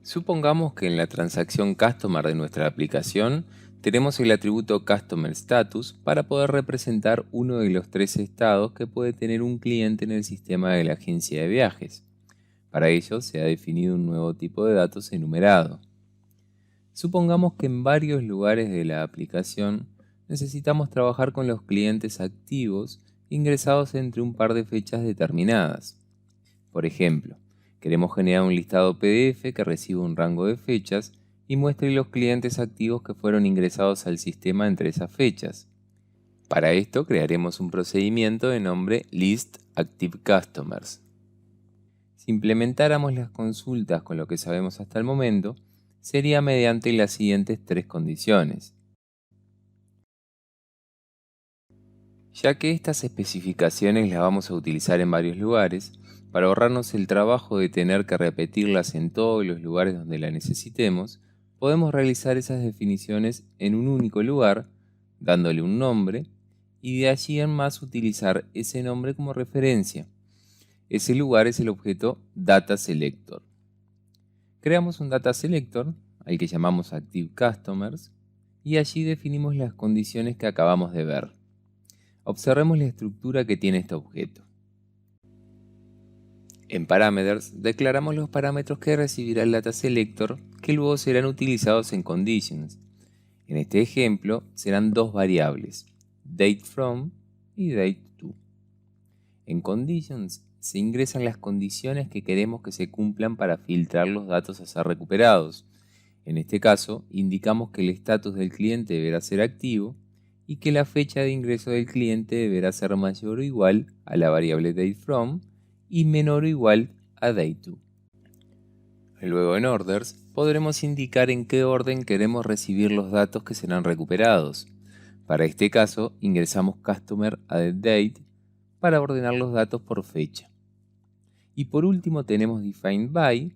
Supongamos que en la transacción Customer de nuestra aplicación tenemos el atributo Customer Status para poder representar uno de los tres estados que puede tener un cliente en el sistema de la agencia de viajes. Para ello se ha definido un nuevo tipo de datos enumerado. Supongamos que en varios lugares de la aplicación necesitamos trabajar con los clientes activos ingresados entre un par de fechas determinadas. Por ejemplo, queremos generar un listado PDF que reciba un rango de fechas y muestre los clientes activos que fueron ingresados al sistema entre esas fechas. Para esto crearemos un procedimiento de nombre List Active Customers. Si implementáramos las consultas con lo que sabemos hasta el momento, sería mediante las siguientes tres condiciones. Ya que estas especificaciones las vamos a utilizar en varios lugares, para ahorrarnos el trabajo de tener que repetirlas en todos los lugares donde la necesitemos, podemos realizar esas definiciones en un único lugar, dándole un nombre, y de allí en más utilizar ese nombre como referencia. Ese lugar es el objeto Data Selector. Creamos un Data Selector, al que llamamos Active Customers, y allí definimos las condiciones que acabamos de ver. Observemos la estructura que tiene este objeto. En Parameters declaramos los parámetros que recibirá el Data Selector, que luego serán utilizados en Conditions. En este ejemplo serán dos variables, DateFrom y DateTo. En Conditions se ingresan las condiciones que queremos que se cumplan para filtrar los datos a ser recuperados. En este caso, indicamos que el estatus del cliente deberá ser activo y que la fecha de ingreso del cliente deberá ser mayor o igual a la variable DateFrom y menor o igual a DateTo. Luego en Orders podremos indicar en qué orden queremos recibir los datos que serán recuperados. Para este caso ingresamos Customer Added Date para ordenar los datos por fecha. Y por último tenemos Defined By,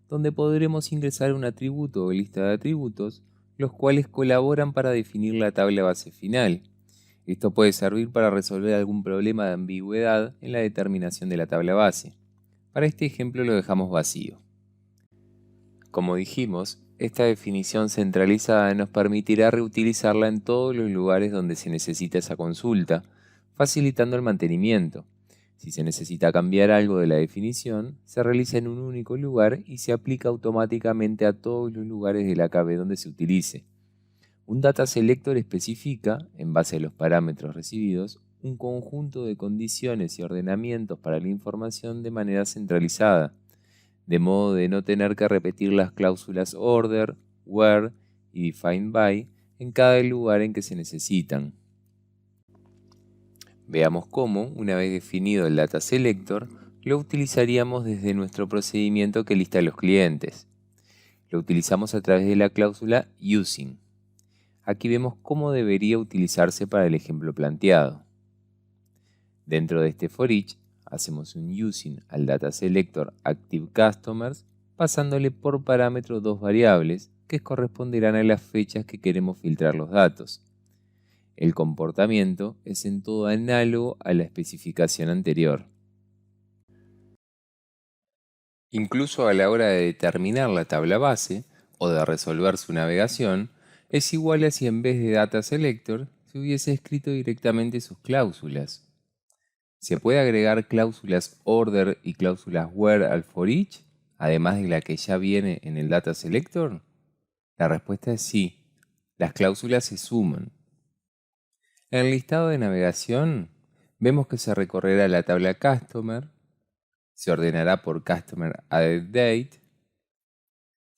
donde podremos ingresar un atributo o lista de atributos, los cuales colaboran para definir la tabla base final. Esto puede servir para resolver algún problema de ambigüedad en la determinación de la tabla base. Para este ejemplo lo dejamos vacío. Como dijimos, esta definición centralizada nos permitirá reutilizarla en todos los lugares donde se necesita esa consulta, facilitando el mantenimiento. Si se necesita cambiar algo de la definición, se realiza en un único lugar y se aplica automáticamente a todos los lugares de la KB donde se utilice. Un Data Selector especifica, en base a los parámetros recibidos, un conjunto de condiciones y ordenamientos para la información de manera centralizada, de modo de no tener que repetir las cláusulas Order, Where y Defined By en cada lugar en que se necesitan. Veamos cómo, una vez definido el Data Selector, lo utilizaríamos desde nuestro procedimiento que lista los clientes. Lo utilizamos a través de la cláusula Using. Aquí vemos cómo debería utilizarse para el ejemplo planteado. Dentro de este for each, hacemos un using al Data Selector Active Customers, pasándole por parámetro dos variables que corresponderán a las fechas que queremos filtrar los datos. El comportamiento es en todo análogo a la especificación anterior. Incluso a la hora de determinar la tabla base o de resolver su navegación, es igual a si en vez de Data Selector se hubiese escrito directamente sus cláusulas. ¿Se puede agregar cláusulas Order y cláusulas Where al for each, además de la que ya viene en el Data Selector? La respuesta es sí. Las cláusulas se suman. En el listado de navegación vemos que se recorrerá la tabla Customer, se ordenará por Customer Added Date,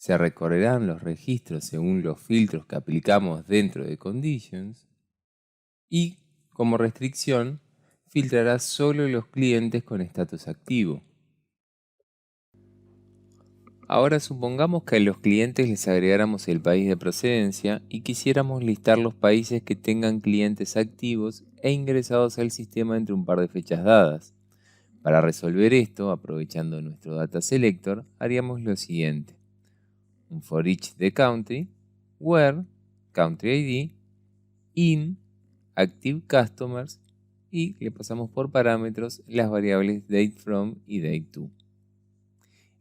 se recorrerán los registros según los filtros que aplicamos dentro de Conditions y, como restricción, filtrará solo los clientes con estatus activo. Ahora supongamos que a los clientes les agregáramos el país de procedencia y quisiéramos listar los países que tengan clientes activos e ingresados al sistema entre un par de fechas dadas. Para resolver esto, aprovechando nuestro Data Selector, haríamos lo siguiente. Un for each de country, where, country ID, in, active customers y le pasamos por parámetros las variables DateFrom y DateTo.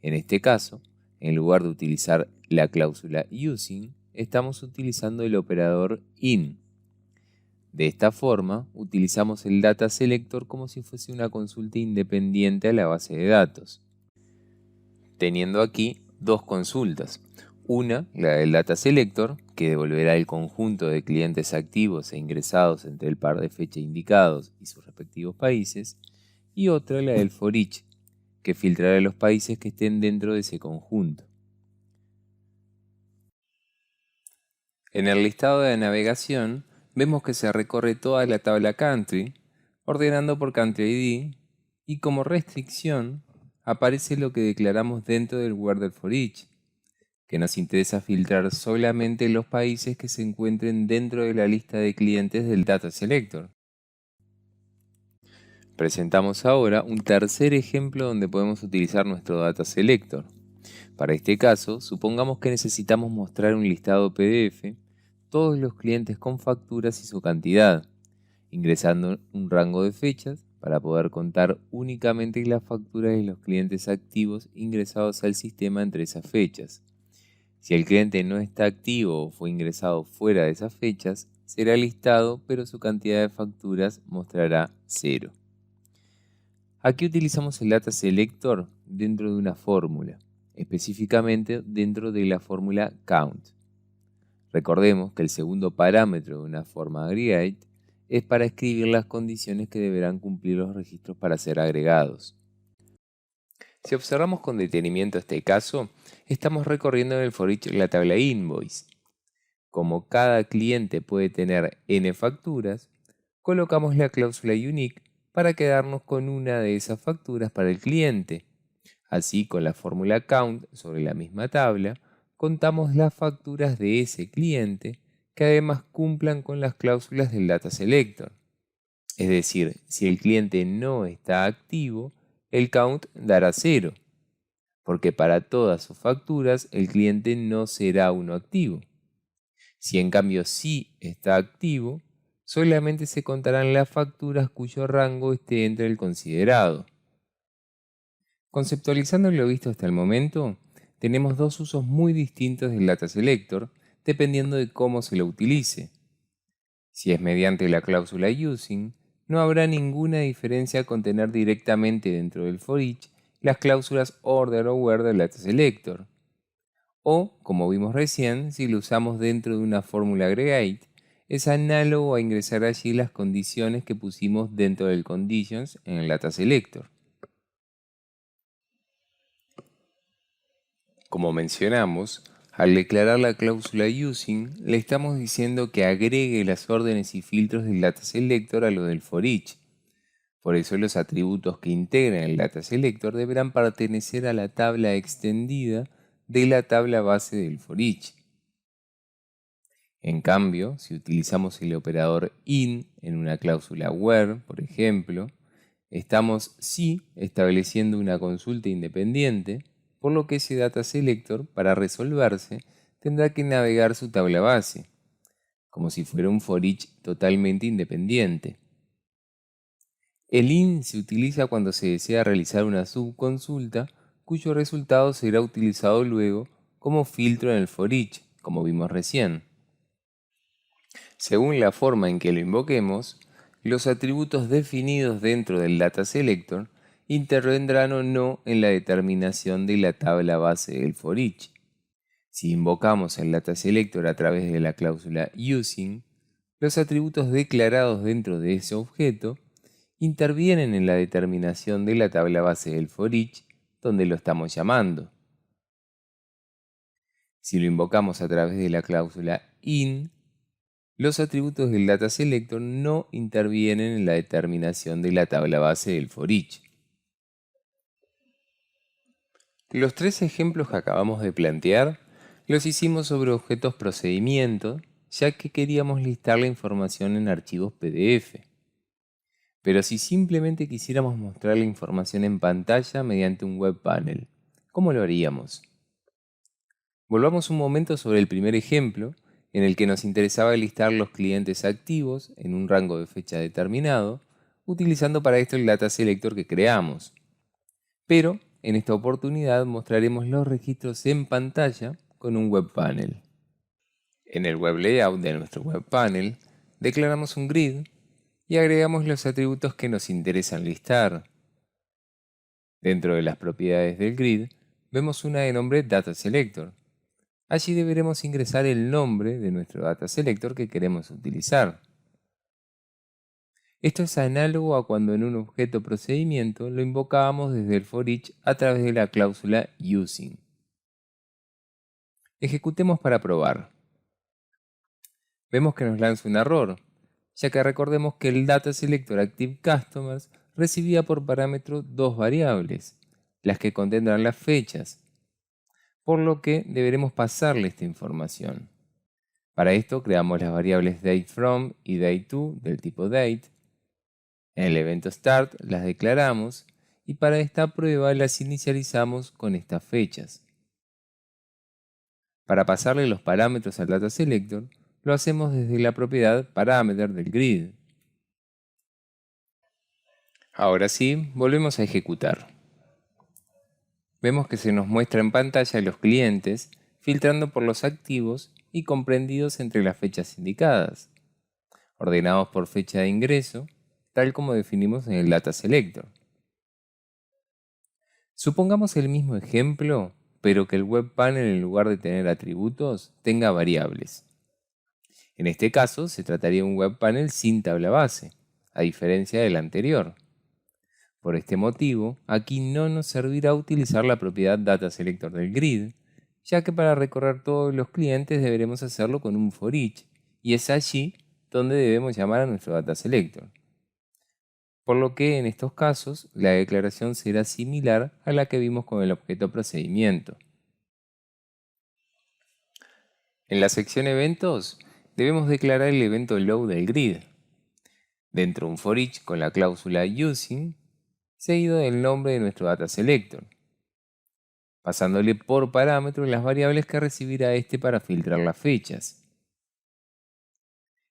En este caso, en lugar de utilizar la cláusula using, estamos utilizando el operador in. De esta forma, utilizamos el data selector como si fuese una consulta independiente a la base de datos, teniendo aquí dos consultas. Una, la del data selector, que devolverá el conjunto de clientes activos e ingresados entre el par de fecha indicados y sus respectivos países, y otra, la del for each, que filtrará los países que estén dentro de ese conjunto. En el listado de navegación, vemos que se recorre toda la tabla Country, ordenando por Country ID, y como restricción aparece lo que declaramos dentro del Word for each, que nos interesa filtrar solamente los países que se encuentren dentro de la lista de clientes del Data Selector. Presentamos ahora un tercer ejemplo donde podemos utilizar nuestro Data Selector. Para este caso, supongamos que necesitamos mostrar un listado PDF, todos los clientes con facturas y su cantidad, ingresando un rango de fechas para poder contar únicamente las facturas de los clientes activos ingresados al sistema entre esas fechas. Si el cliente no está activo o fue ingresado fuera de esas fechas, será listado, pero su cantidad de facturas mostrará 0. Aquí utilizamos el Data Selector dentro de una fórmula, específicamente dentro de la fórmula Count. Recordemos que el segundo parámetro de una forma aggregate es para escribir las condiciones que deberán cumplir los registros para ser agregados. Si observamos con detenimiento este caso, estamos recorriendo en el for each la tabla invoice. Como cada cliente puede tener n facturas, colocamos la cláusula unique para quedarnos con una de esas facturas para el cliente. Así, con la fórmula count sobre la misma tabla, contamos las facturas de ese cliente que además cumplan con las cláusulas del Data Selector. Es decir, si el cliente no está activo, el count dará 0, porque para todas sus facturas el cliente no será uno activo. Si en cambio sí está activo, solamente se contarán las facturas cuyo rango esté entre el considerado. Conceptualizando lo visto hasta el momento, tenemos dos usos muy distintos del Data Selector dependiendo de cómo se lo utilice. Si es mediante la cláusula using, no habrá ninguna diferencia con tener directamente dentro del for each las cláusulas order o where del Data Selector. O, como vimos recién, si lo usamos dentro de una fórmula aggregate, es análogo a ingresar allí las condiciones que pusimos dentro del conditions en el Data Selector. Como mencionamos, al declarar la cláusula using, le estamos diciendo que agregue las órdenes y filtros del Data Selector a lo del for each. Por eso los atributos que integran el Data Selector deberán pertenecer a la tabla extendida de la tabla base del for each. En cambio, si utilizamos el operador in en una cláusula where, por ejemplo, estamos sí estableciendo una consulta independiente, por lo que ese Data Selector, para resolverse, tendrá que navegar su tabla base, como si fuera un for each totalmente independiente. El in se utiliza cuando se desea realizar una subconsulta, cuyo resultado será utilizado luego como filtro en el for each, como vimos recién. Según la forma en que lo invoquemos, los atributos definidos dentro del Data Selector intervendrán o no en la determinación de la tabla base del for each. Si invocamos el Data Selector a través de la cláusula using, los atributos declarados dentro de ese objeto intervienen en la determinación de la tabla base del for each donde lo estamos llamando. Si lo invocamos a través de la cláusula in, los atributos del Data Selector no intervienen en la determinación de la tabla base del for each. Los tres ejemplos que acabamos de plantear los hicimos sobre objetos procedimientos, ya que queríamos listar la información en archivos PDF. Pero si simplemente quisiéramos mostrar la información en pantalla mediante un web panel, ¿cómo lo haríamos? Volvamos un momento sobre el primer ejemplo, en el que nos interesaba listar los clientes activos en un rango de fecha determinado, utilizando para esto el Data Selector que creamos. Pero en esta oportunidad mostraremos los registros en pantalla con un web panel. En el web layout de nuestro web panel declaramos un grid y agregamos los atributos que nos interesan listar. Dentro de las propiedades del grid vemos una de nombre DataSelector. Allí deberemos ingresar el nombre de nuestro DataSelector que queremos utilizar. Esto es análogo a cuando en un objeto procedimiento lo invocábamos desde el for each a través de la cláusula using. Ejecutemos para probar. Vemos que nos lanza un error, ya que recordemos que el DataSelector Active Customers recibía por parámetro dos variables, las que contendrán las fechas, por lo que deberemos pasarle esta información. Para esto creamos las variables DateFrom y DateTo del tipo Date. En el evento Start las declaramos y para esta prueba las inicializamos con estas fechas. Para pasarle los parámetros al DataSelector, lo hacemos desde la propiedad Parameter del grid. Ahora sí, volvemos a ejecutar. Vemos que se nos muestra en pantalla los clientes, filtrando por los activos y comprendidos entre las fechas indicadas, ordenados por fecha de ingreso, tal como definimos en el DataSelector. Supongamos el mismo ejemplo, pero que el web panel en lugar de tener atributos, tenga variables. En este caso, se trataría de un web panel sin tabla base, a diferencia del anterior. Por este motivo, aquí no nos servirá utilizar la propiedad DataSelector del grid, ya que para recorrer todos los clientes deberemos hacerlo con un for each, y es allí donde debemos llamar a nuestro DataSelector. Por lo que en estos casos, la declaración será similar a la que vimos con el objeto procedimiento. En la sección eventos, debemos declarar el evento load del grid. Dentro de un for each con la cláusula using, seguido del nombre de nuestro DataSelector, pasándole por parámetro las variables que recibirá este para filtrar las fechas.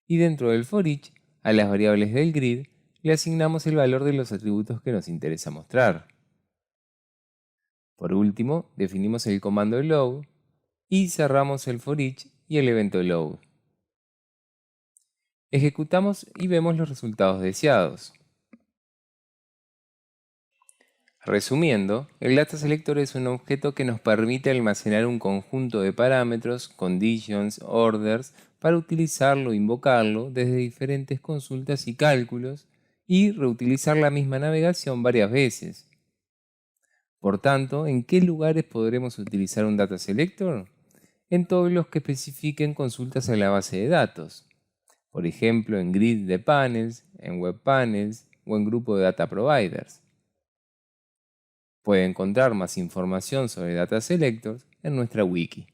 Y dentro del for each, a las variables del grid, le asignamos el valor de los atributos que nos interesa mostrar. Por último, definimos el comando load y cerramos el for each y el evento load. Ejecutamos y vemos los resultados deseados. Resumiendo, el DataSelector es un objeto que nos permite almacenar un conjunto de parámetros, conditions, orders, para utilizarlo e invocarlo desde diferentes consultas y cálculos y reutilizar la misma navegación varias veces. Por tanto, ¿en qué lugares podremos utilizar un DataSelector? En todos los que especifiquen consultas a la base de datos. Por ejemplo, en grid de panels, en web panels o en grupo de data providers. Puede encontrar más información sobre DataSelectors en nuestra wiki.